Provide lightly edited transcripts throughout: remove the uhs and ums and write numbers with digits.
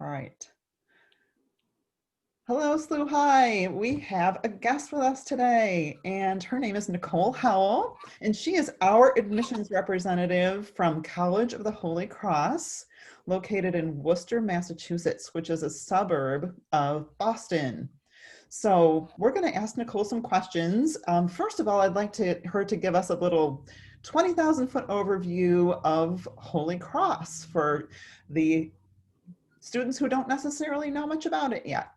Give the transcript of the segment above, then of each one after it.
All right. Hello, SLU High. We have a guest with us today, and her name is Nicole Howell, and she is our admissions representative from College of the Holy Cross, located in Worcester, Massachusetts, which is a suburb of Boston. So we're going to ask Nicole some questions. First of all, I'd like her to give us a little 20,000-foot overview of Holy Cross for the students who don't necessarily know much about it yet.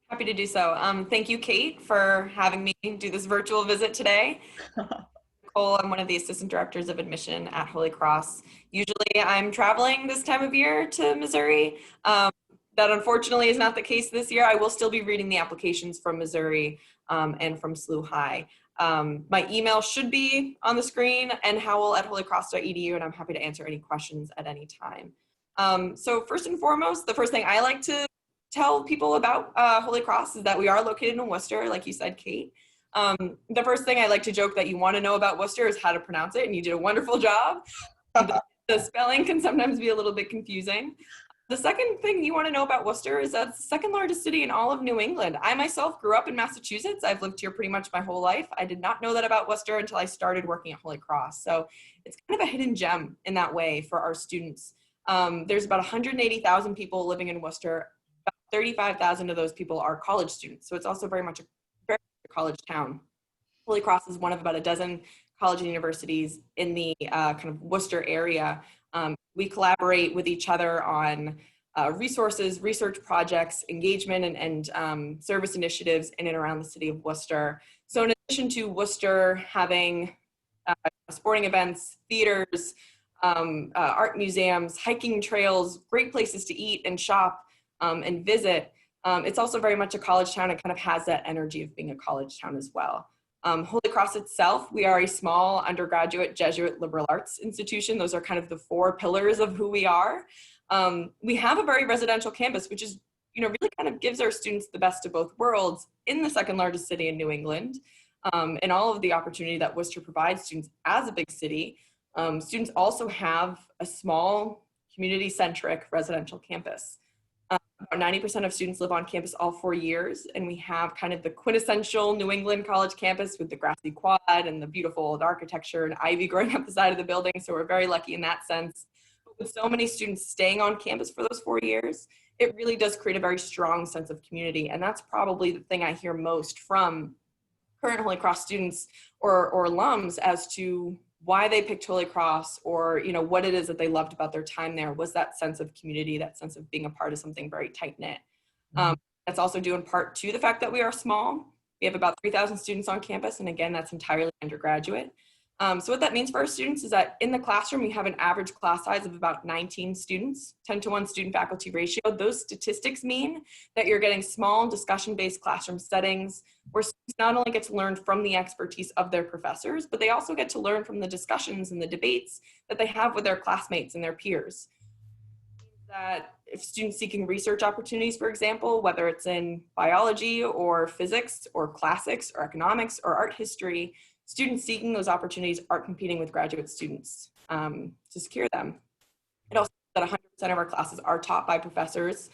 Happy to do so. Thank you, Kate, for having me do this virtual visit today. Nicole, I'm one of the assistant directors of admission at Holy Cross. Usually I'm traveling this time of year to Missouri. That unfortunately is not the case this year. I will still be reading the applications from Missouri and from SLU High. My email should be on the screen, nhowell@holycross.edu, and I'm happy to answer any questions at any time. So first and foremost, the first thing I like to tell people about Holy Cross is that we are located in Worcester, like you said, Kate. The first thing I like to joke that you want to know about Worcester is how to pronounce it, and you did a wonderful job. The spelling can sometimes be a little bit confusing. The second thing you want to know about Worcester is that it's the second largest city in all of New England. I myself grew up in Massachusetts. I've lived here pretty much my whole life. I did not know that about Worcester until I started working at Holy Cross. So it's kind of a hidden gem in that way for our students. There's about 180,000 people living in Worcester. 35,000 of those people are college students. So it's also very much a college town. Holy Cross is one of about a dozen college and universities in the kind of Worcester area. We collaborate with each other on resources, research projects, engagement, and service initiatives in and around the city of Worcester. So in addition to Worcester having sporting events, theaters, art museums, hiking trails, great places to eat and shop, and visit, it's also very much a college town. It kind of has that energy of being a college town as well. Holy Cross itself, we are a small undergraduate Jesuit liberal arts institution. Those are kind of the four pillars of who we are. We have a very residential campus, which is, really kind of gives our students the best of both worlds in the second largest city in New England, and all of the opportunity that Worcester provides students as a big city. Students also have a small community-centric residential campus. About 90% of students live on campus all 4 years, and we have kind of the quintessential New England college campus with the grassy quad and the beautiful old architecture and ivy growing up the side of the building, so we're very lucky in that sense. But with so many students staying on campus for those 4 years, it really does create a very strong sense of community, and that's probably the thing I hear most from current Holy Cross students or alums as to why they picked Holy Cross, or what it is that they loved about their time there was that sense of community, that sense of being a part of something very tight-knit. That's also due in part to the fact that we are small. We have about 3,000 students on campus, and again, that's entirely undergraduate. So what that means for our students is that in the classroom, we have an average class size of about 19 students, 10-to-1 student-faculty ratio. Those statistics mean that you're getting small discussion-based classroom settings where students not only get to learn from the expertise of their professors, but they also get to learn from the discussions and the debates that they have with their classmates and their peers. That if students seeking research opportunities, for example, whether it's in biology or physics or classics or economics or art history, students seeking those opportunities are competing with graduate students to secure them. It also means that 100% of our classes are taught by professors,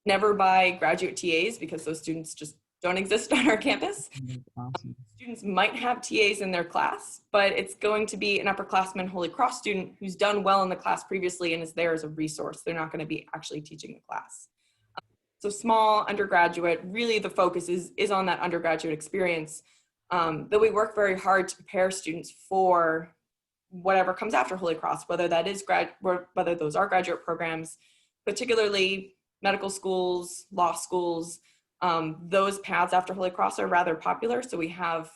never by graduate TAs, because those students just don't exist on our campus. Awesome. Students might have TAs in their class, but it's going to be an upperclassman Holy Cross student who's done well in the class previously and is there as a resource. They're not going to be actually teaching the class. So small undergraduate, really the focus is on that undergraduate experience. But we work very hard to prepare students for whatever comes after Holy Cross, whether that is whether those are graduate programs, particularly medical schools, law schools. Those paths after Holy Cross are rather popular. So we have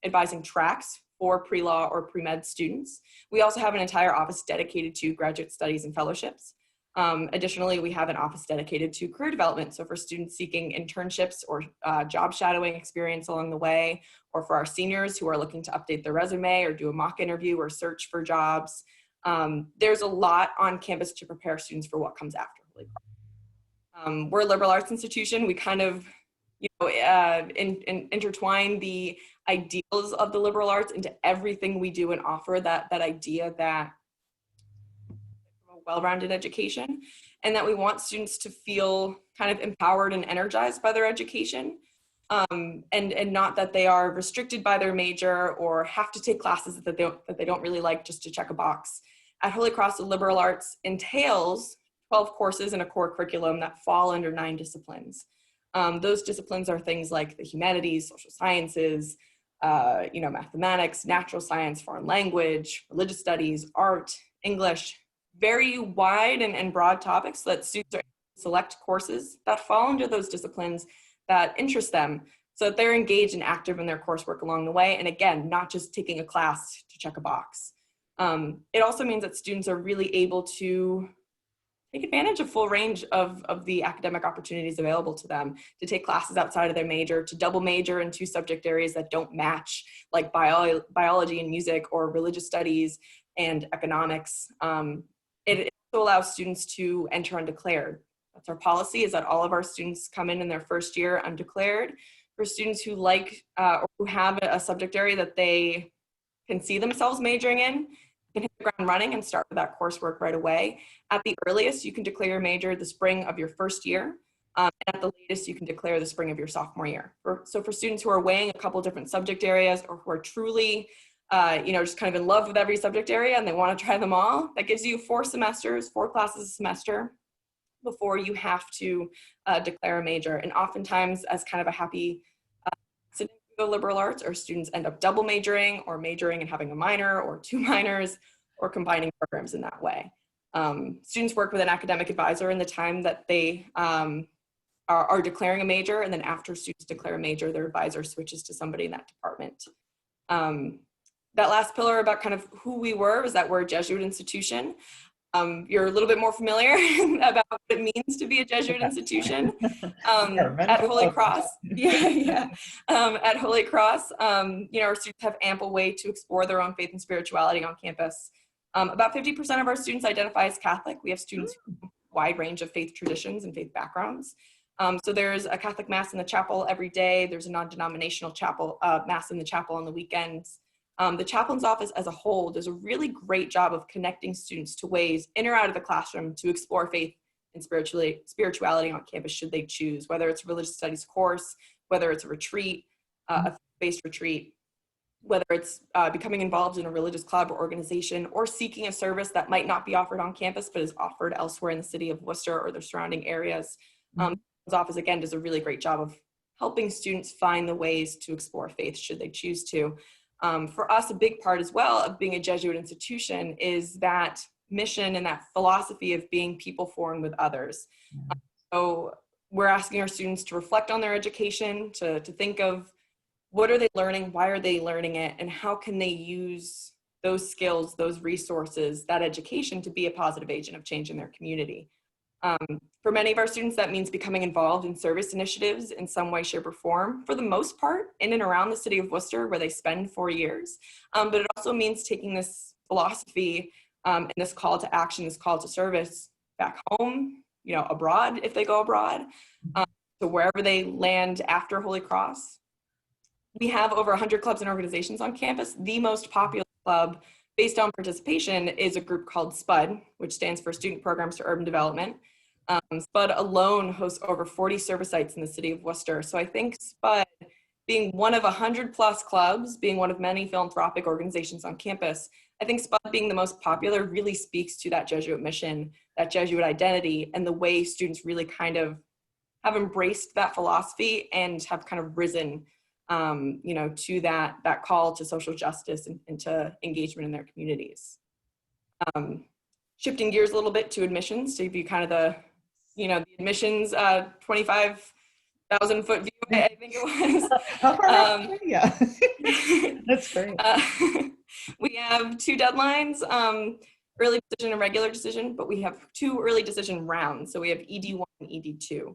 advising tracks for pre-law or pre-med students. We also have an entire office dedicated to graduate studies and fellowships. Additionally, we have an office dedicated to career development. So for students seeking internships or job shadowing experience along the way, or for our seniors who are looking to update their resume or do a mock interview or search for jobs, there's a lot on campus to prepare students for what comes after Holy Cross. We're a liberal arts institution. We kind of intertwine the ideals of the liberal arts into everything we do and offer, that idea that well-rounded education, and that we want students to feel kind of empowered and energized by their education, and not that they are restricted by their major or have to take classes that they don't really like just to check a box. At Holy Cross, the liberal arts entails 12 courses in a core curriculum that fall under 9 disciplines. Those disciplines are things like the humanities, social sciences, mathematics, natural science, foreign language, religious studies, art, English, very wide and broad topics so that students are able to select courses that fall under those disciplines that interest them, so that they're engaged and active in their coursework along the way. And again, not just taking a class to check a box. It also means that students are really able to take advantage of full range of the academic opportunities available to them, to take classes outside of their major, to double major in 2 subject areas that don't match, like biology and music, or religious studies and economics. It also allows students to enter undeclared. That's our policy, is that all of our students come in their first year undeclared. For students who like or who have a subject area that they can see themselves majoring in, can hit the ground running and start with that coursework right away. At the earliest, you can declare your major the spring of your first year. And at the latest, you can declare the spring of your sophomore year. So for students who are weighing a couple different subject areas, or who are truly just kind of in love with every subject area and they want to try them all, that gives you 4 semesters, 4 classes a semester before you have to declare a major. And oftentimes, as kind of a happy accident for the liberal arts, or students end up double majoring or majoring and having a minor or 2 minors, or combining programs in that way. Students work with an academic advisor in the time that they are declaring a major, and then after students declare a major, their advisor switches to somebody in that department. That last pillar about kind of who we were was that we're a Jesuit institution. You're a little bit more familiar about what it means to be a Jesuit institution. At Holy Cross, at Holy Cross, our students have ample way to explore their own faith and spirituality on campus. About 50% of our students identify as Catholic. We have students with a wide range of faith traditions and faith backgrounds. So there's a Catholic Mass in the chapel every day. There's a non-denominational chapel Mass in the chapel on the weekends. The chaplain's office as a whole does a really great job of connecting students to ways in or out of the classroom to explore faith and spirituality on campus should they choose, whether it's a religious studies course, whether it's a retreat, a faith-based retreat, whether it's becoming involved in a religious club or organization, or seeking a service that might not be offered on campus but is offered elsewhere in the city of Worcester or the surrounding areas. The office, again, does a really great job of helping students find the ways to explore faith should they choose to. For us, a big part as well of being a Jesuit institution is that mission and that philosophy of being people for and with others. So we're asking our students to reflect on their education, to think of what are they learning, why are they learning it, and how can they use those skills, those resources, that education to be a positive agent of change in their community. For many of our students, that means becoming involved in service initiatives in some way, shape, or form, for the most part, in and around the city of Worcester, where they spend 4 years. But it also means taking this philosophy and this call to action, this call to service back home, abroad, if they go abroad, to wherever they land after Holy Cross. We have over 100 clubs and organizations on campus. The most popular club based on participation is a group called SPUD, which stands for Student Programs for Urban Development. SPUD alone hosts over 40 service sites in the city of Worcester. So I think SPUD, being one of 100 plus clubs, being one of many philanthropic organizations on campus, I think SPUD being the most popular really speaks to that Jesuit mission, that Jesuit identity, and the way students really kind of have embraced that philosophy and have kind of risen to that call to social justice and to engagement in their communities. Shifting gears a little bit to admissions, to give you kind of the admissions 25,000 foot view, I think it was. Yeah, that's great. We have 2 deadlines, early decision and regular decision, but we have 2 early decision rounds. So we have ED1 and ED2.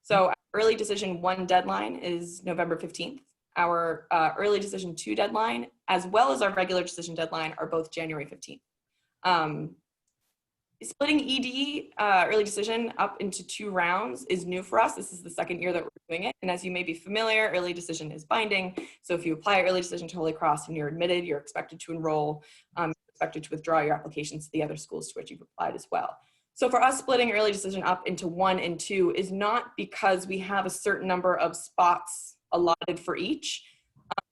So our early decision 1 deadline is November 15th. Our early decision 2 deadline, as well as our regular decision deadline, are both January 15th. Splitting ED, early decision, up into 2 rounds is new for us. This is the 2nd year that we're doing it. And as you may be familiar, early decision is binding. So if you apply early decision to Holy Cross and you're admitted, you're expected to enroll, expected to withdraw your applications to the other schools to which you've applied as well. So for us, splitting early decision up into 1 and 2 is not because we have a certain number of spots allotted for each.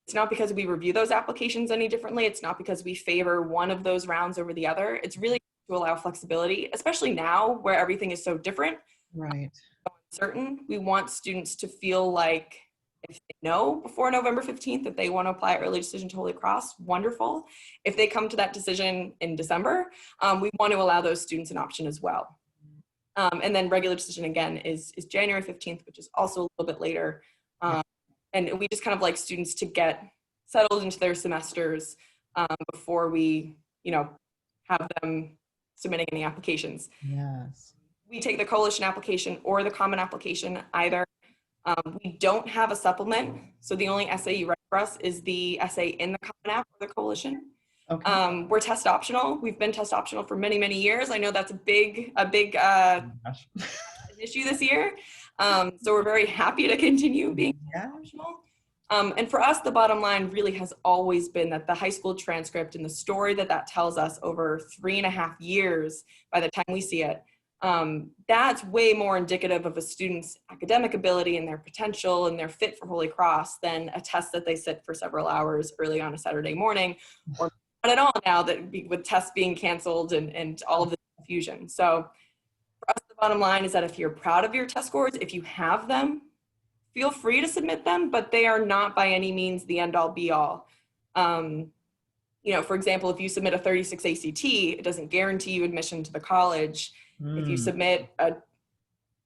It's not because we review those applications any differently. It's not because we favor one of those rounds over the other. It's really to allow flexibility, especially now where everything is so different. Right. Uncertain. We want students to feel like if they know before November 15th that they want to apply early decision to Holy Cross, wonderful. If they come to that decision in December, we want to allow those students an option as well. And then regular decision again is January 15th, which is also a little bit later. And we just kind of like students to get settled into their semesters before we, have them submitting any applications. Yes. We take the coalition application or the common application either. We don't have a supplement, so the only essay you write for us is the essay in the common app or the coalition. Okay. We're test optional. We've been test optional for many, many years. I know that's a big issue this year. So we're very happy to continue being optional. And for us, the bottom line really has always been that the high school transcript and the story that tells us over 3.5 years by the time we see it, that's way more indicative of a student's academic ability and their potential and their fit for Holy Cross than a test that they sit for several hours early on a Saturday morning, or not at all now with tests being canceled and all of the confusion. So for us, the bottom line is that if you're proud of your test scores, if you have them, feel free to submit them, but they are not by any means the end all be all. For example, if you submit a 36 ACT, it doesn't guarantee you admission to the college. If you submit a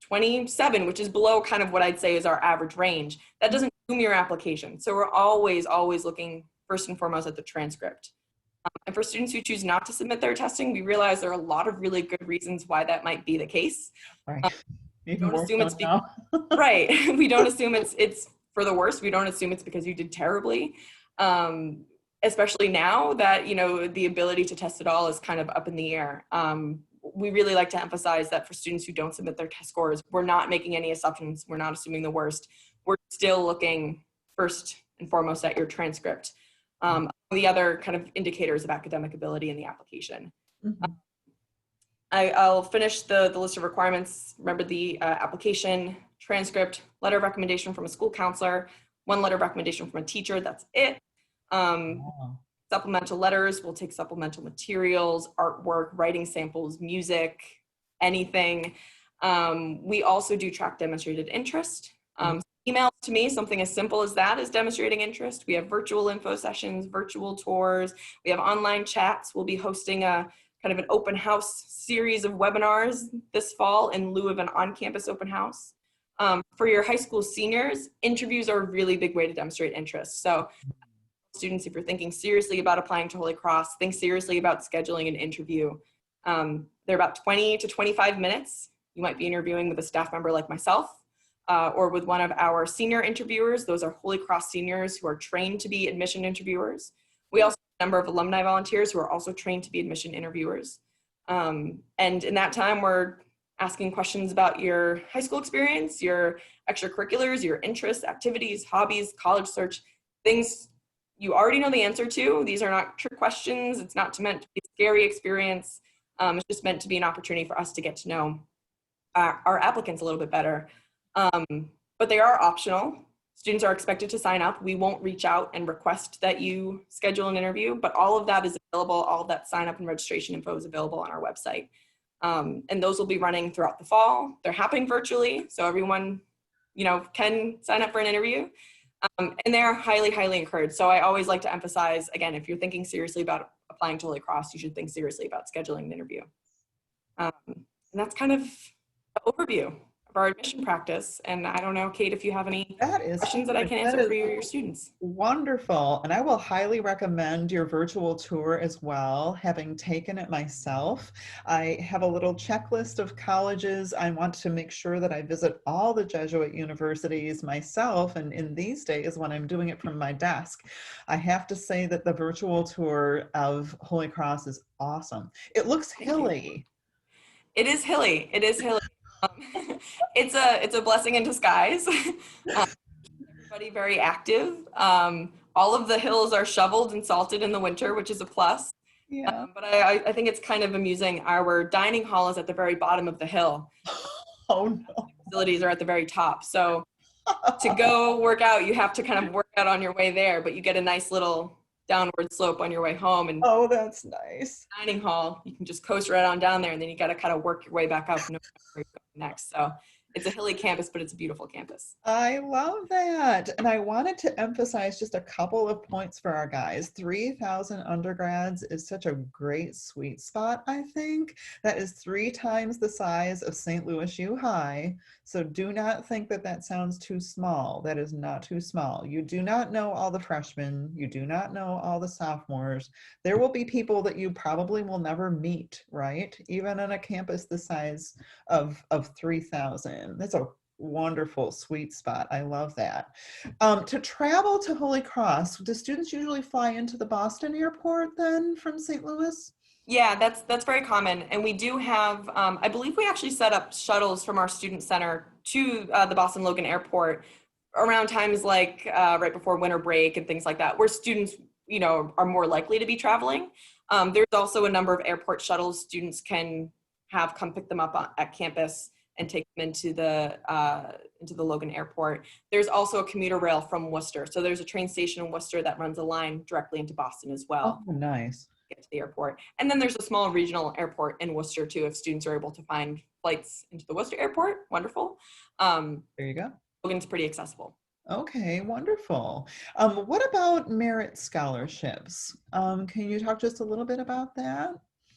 27, which is below kind of what I'd say is our average range, that doesn't doom your application. So we're always looking first and foremost at the transcript. And for students who choose not to submit their testing, we realize there are a lot of really good reasons why that might be the case. Right. We don't assume it's right. We don't assume it's for the worst. We don't assume it's because you did terribly. Especially now that, the ability to test it all is kind of up in the air. We really like to emphasize that for students who don't submit their test scores, we're not making any assumptions. We're not assuming the worst. We're still looking first and foremost at your transcript. The other kind of indicators of academic ability in the application. Mm-hmm. I'll finish the list of requirements. Remember the application, transcript, letter of recommendation from a school counselor, 1 letter of recommendation from a teacher, that's it. Supplemental letters, we'll take supplemental materials, artwork, writing samples, music, anything. We also do track demonstrated interest. Emails to me, something as simple as that is demonstrating interest. We have virtual info sessions, virtual tours. We have online chats. We'll be hosting a kind of an open house series of webinars this fall in lieu of an on-campus open house. For your high school seniors, interviews are a really big way to demonstrate interest. So students, if you're thinking seriously about applying to Holy Cross, think seriously about scheduling an interview. They're about 20 to 25 minutes. You might be interviewing with a staff member like myself or with one of our senior interviewers. Those are Holy Cross seniors who are trained to be admission interviewers. We also have a number of alumni volunteers who are also trained to be admission interviewers. And in that time, we're asking questions about your high school experience, your extracurriculars, your interests, activities, hobbies, college search, things you already know the answer to. These are not trick questions. It's not meant to be a scary experience. It's just meant to be an opportunity for us to get to know our applicants a little bit better. But they are optional. Students are expected to sign up. We won't reach out and request that you schedule an interview, but all of that is available. All of that sign up and registration info is available on our website. And those will be running throughout the fall. They're happening virtually, so everyone, can sign up for an interview. And they're highly, highly encouraged. So I always like to emphasize, again, if you're thinking seriously about applying to Holy Cross, you should think seriously about scheduling an interview. And that's kind of the overview of our admission practice. And I don't know, Kate, if you have any questions that I can answer for your students. Wonderful. And I will highly recommend your virtual tour as well, having taken it myself. I have a little checklist of colleges. I want to make sure that I visit all the Jesuit universities myself. And in these days, when I'm doing it from my desk, I have to say that the virtual tour of Holy Cross is awesome. It looks hilly. It is hilly. It is hilly. It's a blessing in disguise. Everybody very active. All of the hills are shoveled and salted in the winter, which is a plus. Yeah. But I think it's kind of amusing. Our dining hall is at the very bottom of the hill. Oh no. Facilities are at the very top. So to go work out, you have to kind of work out on your way there, but you get a nice little downward slope on your way home. And Oh, that's nice. dining hall, you can just coast right on down there, and then you got to kind of work your way back up and know where you're going next. So it's a hilly campus, but it's a beautiful campus. I love that. And I wanted to emphasize just a couple of points for our guys. 3,000 undergrads is such a great sweet spot, I think. That is 3 times the size of St. Louis U High. So do not think that that sounds too small. That is not too small. You do not know all the freshmen. You do not know all the sophomores. There will be people that you probably will never meet, right? Even on a campus the size of 3,000. That's a wonderful sweet spot. I love that. To travel to Holy Cross, do students usually fly into the Boston airport then from St. Louis? Yeah, that's very common, and we do have. I believe we actually set up shuttles from our student center to the Boston Logan Airport around times like right before winter break and things like that, where students, are more likely to be traveling. There's also a number of airport shuttles students can have come pick them up at campus and take them into the Logan Airport. There's also a commuter rail from Worcester, so there's a train station in Worcester that runs a line directly into Boston as Oh, well. nice. Get to the airport. And then there's a small regional airport in Worcester too, if students are able to find flights into the Worcester airport. Wonderful. There you go. Logan's pretty accessible. Okay, wonderful. What about merit scholarships? Can you talk just a little bit about that?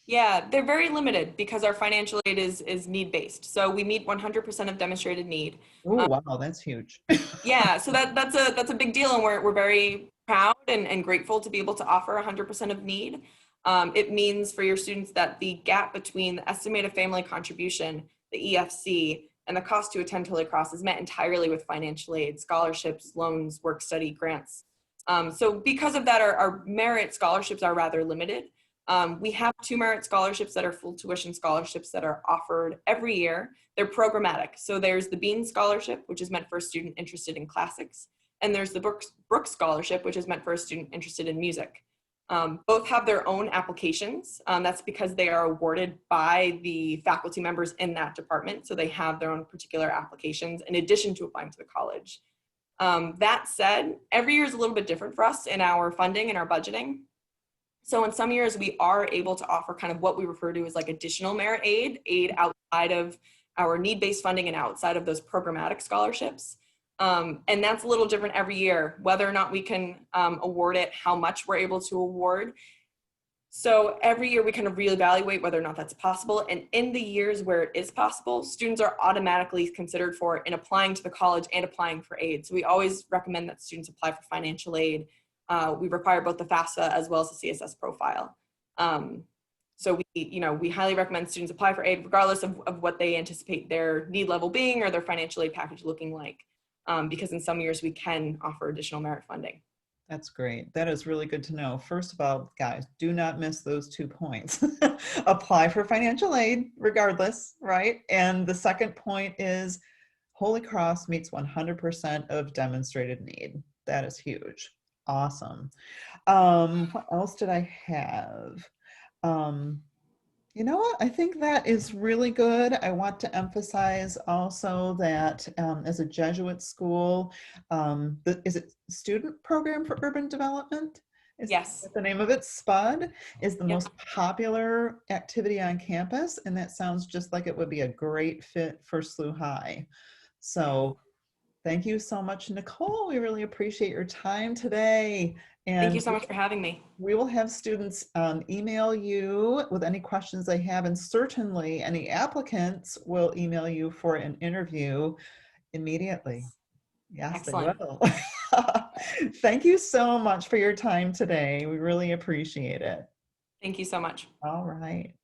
Yeah, they're very limited because our financial aid is need based. So we meet 100% of demonstrated need. Oh, wow, that's huge. Yeah, so that's a big deal, and we're very proud and grateful to be able to offer 100% of need. It means for your students that the gap between the estimated family contribution, the EFC, and the cost to attend Holy Cross is met entirely with financial aid, scholarships, loans, work study, grants. So because of that, our merit scholarships are rather limited. We have 2 merit scholarships that are full tuition scholarships that are offered every year. They're programmatic. So there's the Bean Scholarship, which is meant for a student interested in classics. And there's the Brooks Scholarship, which is meant for a student interested in music. Both have their own applications. That's because they are awarded by the faculty members in that department. So they have their own particular applications in addition to applying to the college. That said, every year is a little bit different for us in our funding and our budgeting. So in some years, we are able to offer kind of what we refer to as like additional merit aid outside of our need-based funding and outside of those programmatic scholarships. And that's a little different every year, whether or not we can award it, how much we're able to award. So every year we kind of reevaluate whether or not that's possible. And in the years where it is possible, students are automatically considered for in applying to the college and applying for aid. So we always recommend that students apply for financial aid. We require both the FAFSA as well as the CSS profile. So we highly recommend students apply for aid regardless of what they anticipate their need level being or their financial aid package looking like. Because in some years we can offer additional merit funding. That's great. That is really good to know. First of all, guys, do not miss those 2 points. Apply for financial aid regardless, right? And the second point is Holy Cross meets 100% of demonstrated need. That is huge. Awesome. What else did I have? You know what? I think that is really good. I want to emphasize also that as a Jesuit school, is it Student Program for Urban Development? Is Yes. the name of it? SPUD is the Yep. most popular activity on campus, and that sounds just like it would be a great fit for SLU High. So thank you so much, Nicole. We really appreciate your time today. Thank you And so much for having me. we will have students email you with any questions they have, and certainly any applicants will email you for an interview immediately. Yes, they Excellent. will. Thank you so much for your time today. We really appreciate it. Thank you so much. All right.